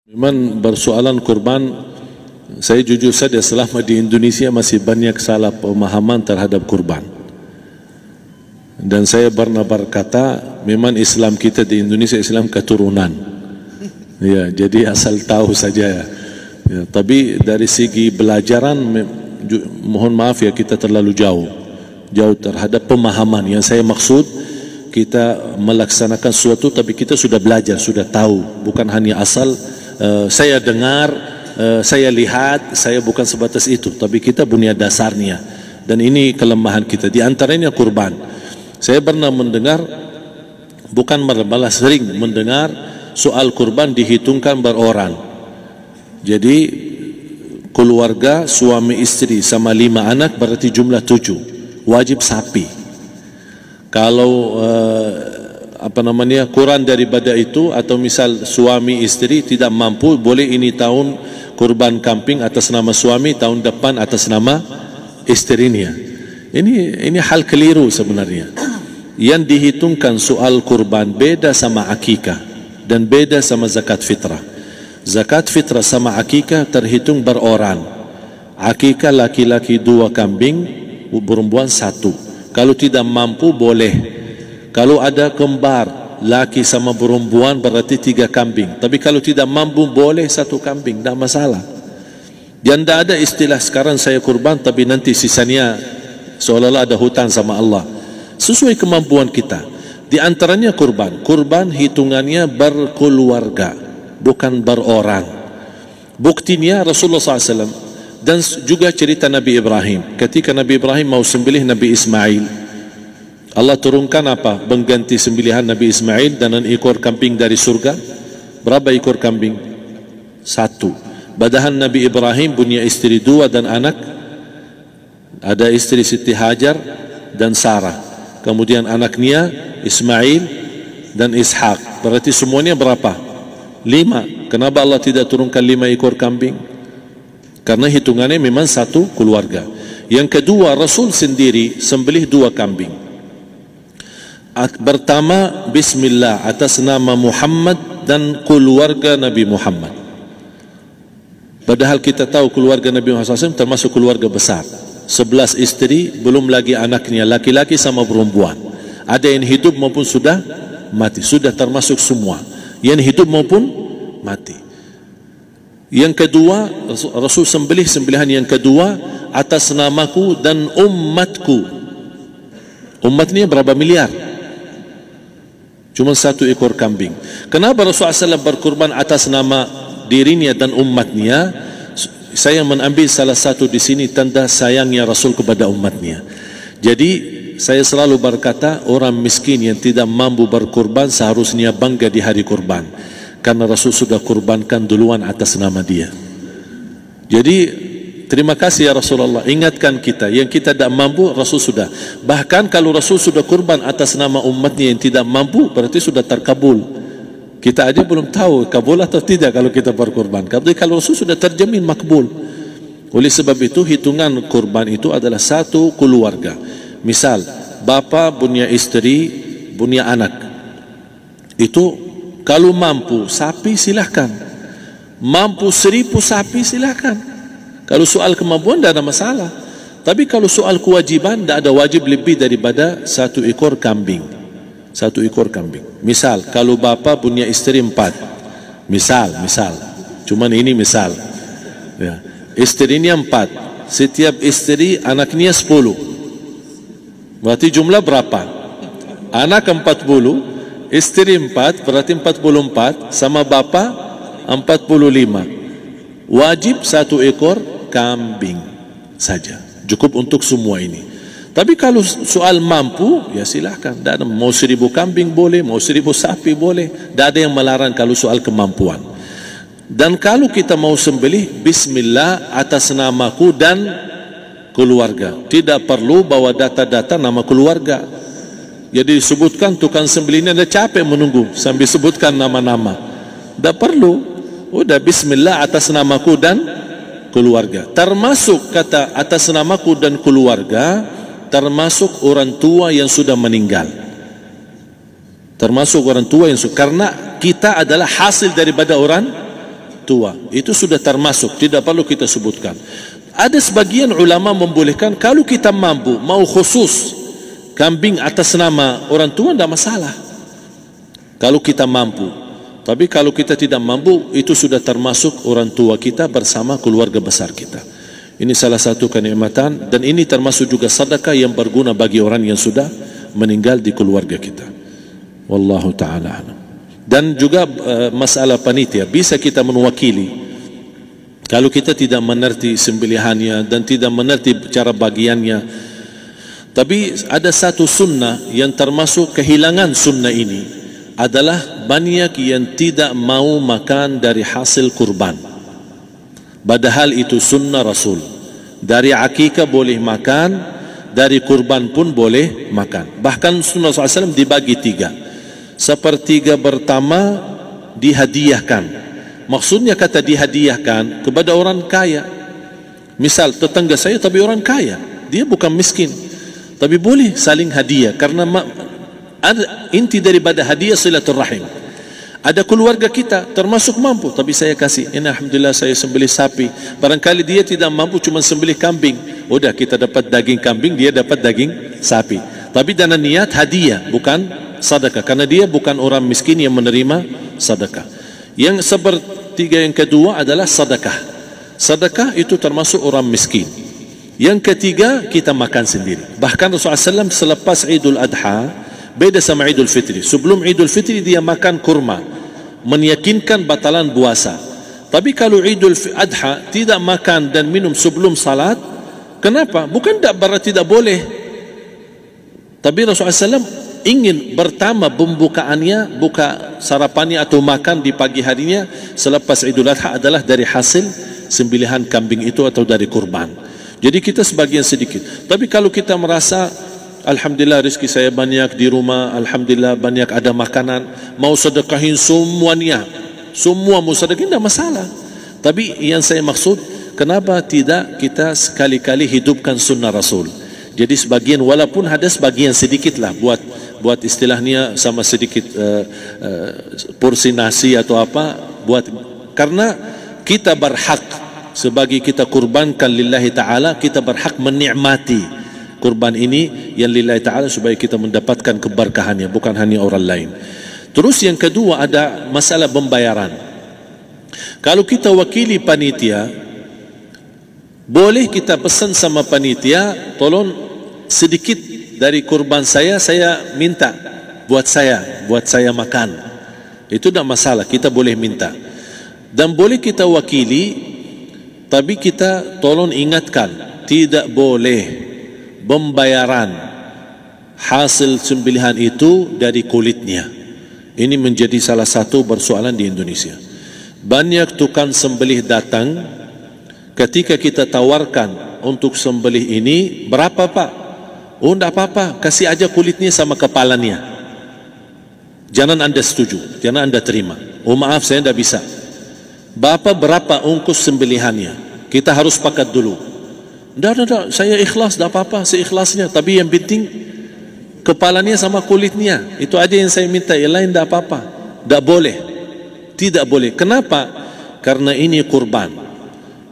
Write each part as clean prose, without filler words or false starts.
Memang bersoalan kurban, saya jujur saja selama di Indonesia masih banyak salah pemahaman terhadap kurban. Dan saya pernah berkata, memang Islam kita di Indonesia Islam keturunan. Ya, jadi asal tahu saja. Ya, tapi dari segi belajaran, mohon maaf ya kita terlalu jauh terhadap pemahaman. Yang saya maksud, kita melaksanakan sesuatu tapi kita sudah belajar, sudah tahu, bukan hanya asal saya dengar, saya lihat, saya bukan sebatas itu, tapi kita punya dasarnya. Dan ini kelemahan kita, di antaranya kurban. Saya pernah mendengar, bukan malah sering mendengar soal kurban dihitungkan beroran. Jadi keluarga suami istri sama 5 anak berarti jumlah 7, wajib sapi. Kalau kurang daripada itu, atau misal suami istri tidak mampu, boleh ini tahun kurban kambing atas nama suami, tahun depan atas nama istrinya. Ini hal keliru sebenarnya. Yang dihitungkan soal kurban beda sama akikah dan beda sama zakat fitrah. Zakat fitrah sama akikah terhitung beroran. Akikah laki-laki 2 kambing, perempuan 1. Kalau tidak mampu boleh. Kalau ada kembar laki sama perempuan berarti 3 kambing. Tapi kalau tidak mampu boleh 1 kambing, tidak masalah. Dan tidak ada istilah sekarang saya kurban tapi nanti sisanya seolah-olah ada hutang sama Allah. Sesuai kemampuan kita. Di antaranya kurban. Kurban hitungannya berkeluarga, bukan beroran. Buktinya Rasulullah SAW dan juga cerita Nabi Ibrahim. Ketika Nabi Ibrahim mau sembelih Nabi Ismail, Allah turunkan apa? Mengganti sembelihan Nabi Ismail dengan ekor kambing dari surga. Berapa ekor kambing? 1. Padahal Nabi Ibrahim punya istri 2 dan anak. Ada istri Siti Hajar dan Sarah. Kemudian anaknya Ismail dan Ishak. Berarti semuanya berapa? 5. Kenapa Allah tidak turunkan 5 ekor kambing? Karena hitungannya memang 1 keluarga. Yang kedua, Rasul sendiri sembelih 2 kambing. Pertama, Bismillah atas nama Muhammad dan keluarga Nabi Muhammad. Padahal kita tahu keluarga Nabi Muhammad SAW termasuk keluarga besar. 11 istri, belum lagi anaknya laki-laki sama perempuan. Ada yang hidup maupun sudah mati. Sudah termasuk semua. Yang hidup maupun mati. Yang kedua, Rasul sembelih sembelihan yang kedua atas namaku dan umatku. Umatnya berapa miliar? Cuma 1 ekor kambing. Kenapa Rasulullah SAW berkurban atas nama dirinya dan umatnya? Saya mengambil salah satu di sini tanda sayangnya Rasul kepada umatnya. Jadi saya selalu berkata, orang miskin yang tidak mampu berkurban seharusnya bangga di hari kurban, karena Rasul sudah kurbankan duluan atas nama dia. Jadi terima kasih ya Rasulullah, ingatkan kita. Yang kita tidak mampu, Rasul sudah. Bahkan kalau Rasul sudah kurban atas nama umatnya yang tidak mampu, berarti sudah terkabul. Kita aja belum tahu kabul atau tidak kalau kita berkurban. Tapi kalau Rasul sudah terjamin makbul. Oleh sebab itu, hitungan kurban itu adalah 1 keluarga. Misal, bapa punya istri, punya anak. Itu kalau mampu sapi silahkan. Mampu 1000 sapi silahkan. Kalau soal kemampuan tidak ada masalah. Tapi kalau soal kewajiban, tidak ada wajib lebih daripada 1 ekor kambing. 1 ekor kambing. Misal, kalau bapa punya istri 4. Misal. Cuman ini misal. Ya. Istrinya 4. Setiap istri anaknya 10. Berarti jumlah berapa? Anak 40, istri 4, berarti 44, sama bapa 45. Wajib 1 ekor kambing saja, cukup untuk semua ini. Tapi kalau soal mampu, ya silahkan. Mau 1000 kambing boleh, mau 1000 sapi boleh. Tidak ada yang melarang kalau soal kemampuan. Dan kalau kita mau sembelih, Bismillah atas namaku dan keluarga. Tidak perlu bawa data-data nama keluarga. Jadi disebutkan tukang sembelihnya ada capek menunggu sambil sebutkan nama-nama. Tidak perlu. Udah Bismillah atas namaku dan keluarga. Termasuk kata atas namaku dan keluarga, termasuk orang tua yang sudah meninggal. Termasuk orang tua yang sudah, karena kita adalah hasil daripada orang tua. Itu sudah termasuk, tidak perlu kita sebutkan. Ada sebagian ulama membolehkan kalau kita mampu mau khusus kambing atas nama orang tua, tidak masalah kalau kita mampu. Tapi kalau kita tidak mampu, itu sudah termasuk orang tua kita bersama keluarga besar kita. Ini salah satu kenikmatan, dan ini termasuk juga sedekah yang berguna bagi orang yang sudah meninggal di keluarga kita. Wallahu ta'ala a'lam. Dan juga masalah panitia, bisa kita mewakili. Kalau kita tidak mengerti sembelihannya dan tidak mengerti cara bagiannya. Tapi ada satu sunnah yang termasuk kehilangan sunnah ini, adalah banyak yang tidak mau makan dari hasil kurban. Padahal itu sunnah Rasul. Dari akikah boleh makan, dari kurban pun boleh makan. Bahkan sunnah SAW dibagi 3. Sepertiga pertama dihadiahkan. Maksudnya kata dihadiahkan kepada orang kaya. Misal tetangga saya tapi orang kaya, dia bukan miskin, tapi boleh saling hadiah. Karena inti daripada hadiah silaturrahim. Ada keluarga kita termasuk mampu, tapi saya kasih, ini alhamdulillah saya sembelih sapi. Barangkali dia tidak mampu, cuma sembelih kambing. Udah, kita dapat daging kambing, dia dapat daging sapi. Tapi dengan niat hadiah, bukan sedekah, karena dia bukan orang miskin yang menerima sedekah. Yang sepertiga yang kedua adalah sedekah. Sedekah itu termasuk orang miskin. Yang ketiga, kita makan sendiri. Bahkan Rasulullah SAW selepas Idul Adha, beda sama Idul Fitri. Sebelum Idul Fitri dia makan kurma, meyakinkan batalan puasa. Tapi kalau Idul Adha tidak makan dan minum sebelum salat, kenapa? Bukan berarti tidak boleh. Tapi Rasulullah SAW ingin pertama pembukaannya, buka sarapannya atau makan di pagi harinya selepas Idul Adha adalah dari hasil sembelihan kambing itu atau dari kurban. Jadi kita sebagian sedikit. Tapi kalau kita merasa alhamdulillah rezeki saya banyak di rumah, alhamdulillah banyak ada makanan, mau sedekahin semuanya, semua mau sedekahin, tidak masalah. Tapi yang saya maksud, kenapa tidak kita sekali-kali hidupkan sunnah Rasul? Jadi sebagian, walaupun ada sebagian sedikit lah, buat istilahnya sama sedikit porsi nasi atau apa, karena kita berhak sebagai kita kurbankan lillahi ta'ala, kita berhak menikmati kurban ini yang lillahi ta'ala supaya kita mendapatkan keberkahannya, bukan hanya orang lain. Terus yang kedua ada masalah pembayaran. Kalau kita wakili panitia, boleh kita pesan sama panitia, tolong sedikit dari kurban saya minta buat saya makan. Itu tidak masalah, kita boleh minta. Dan boleh kita wakili, tapi kita tolong ingatkan, tidak boleh pembayaran hasil sembelihan itu dari kulitnya. Ini menjadi salah satu persoalan di Indonesia. Banyak tukang sembelih datang, ketika kita tawarkan untuk sembelih ini, berapa pak? Oh tidak apa-apa, kasih aja kulitnya sama kepalanya. Jangan anda setuju, jangan anda terima. Oh maaf, saya tidak bisa. Bapak berapa ongkos sembelihannya? Kita harus sepakat dulu. Tidak, saya ikhlas, tidak apa-apa, seikhlasnya. Tapi yang penting kepalanya sama kulitnya. Itu aja yang saya minta, yang lain tidak apa-apa. Tidak boleh. Tidak boleh. Kenapa? Karena ini kurban.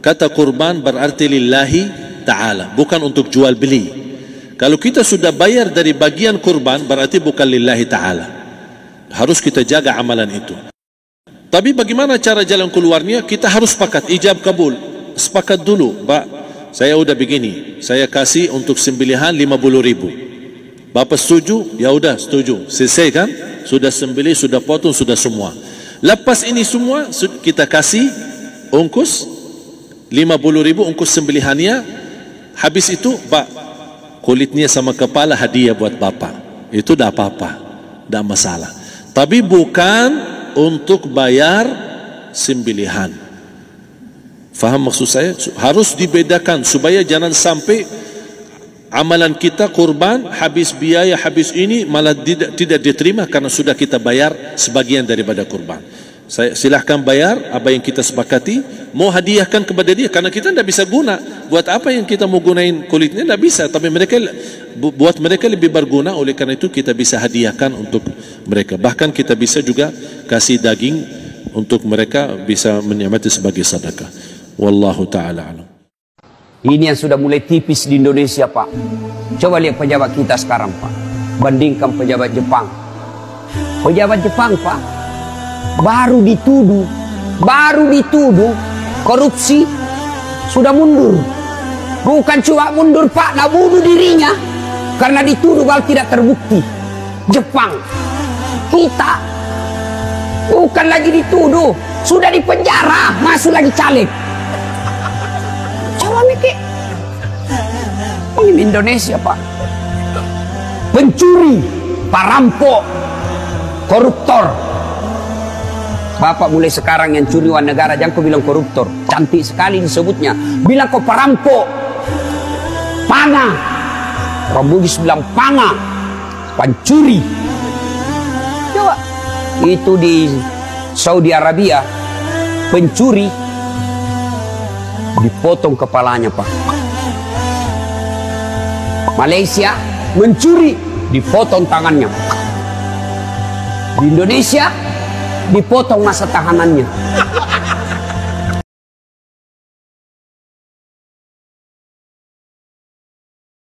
Kata kurban berarti lillahi ta'ala, bukan untuk jual beli. Kalau kita sudah bayar dari bagian kurban, berarti bukan lillahi ta'ala. Harus kita jaga amalan itu. Tapi bagaimana cara jalan keluarnya? Kita harus sepakat, ijab kabul. Sepakat dulu, Pak, saya udah begini, saya kasih untuk sembelihan 50.000. Bapak setuju? Ya udah setuju. Selesai kan? Sudah sembelih, sudah potong, sudah semua. Lepas ini semua kita kasih ongkos 50.000 ongkos sembelihannya. Habis itu, Pak, kulitnya sama kepala hadiah buat Bapak. Itu dah apa-apa, dah masalah. Tapi bukan untuk bayar sembelihan. Faham maksud saya? Harus dibedakan supaya jangan sampai amalan kita kurban habis biaya, habis ini malah tidak diterima karena sudah kita bayar sebagian daripada kurban. Saya silahkan bayar apa yang kita sepakati, mau hadiahkan kepada dia karena kita tidak bisa guna. Buat apa yang kita mau gunain kulitnya? Tidak bisa. Tapi mereka, buat mereka lebih berguna, oleh karena itu kita bisa hadiahkan untuk mereka. Bahkan kita bisa juga kasih daging untuk mereka bisa menikmati sebagai sedekah. Wallahu ta'ala alam. Ini yang sudah mulai tipis di Indonesia, Pak. Coba lihat pejabat kita sekarang, Pak. Bandingkan pejabat Jepang. Pejabat Jepang, Pak, baru dituduh korupsi, sudah mundur. Bukan cuma mundur, Pak, nak bunuh dirinya karena dituduh kalau tidak terbukti. Jepang, kita bukan lagi dituduh, sudah dipenjara, masuk lagi caleg. Coba mikir, ini Indonesia, Pak. Pencuri, perampok, koruptor. Bapak mulai sekarang yang curi uang negara jangan kau bilang koruptor, cantik sekali disebutnya. Bilang kau perampok, panga. Orang Bugis bilang panga, pencuri. Coba itu di Saudi Arabia, pencuri dipotong kepalanya, Pak. Malaysia, mencuri dipotong tangannya. Di Indonesia dipotong masa tahanannya.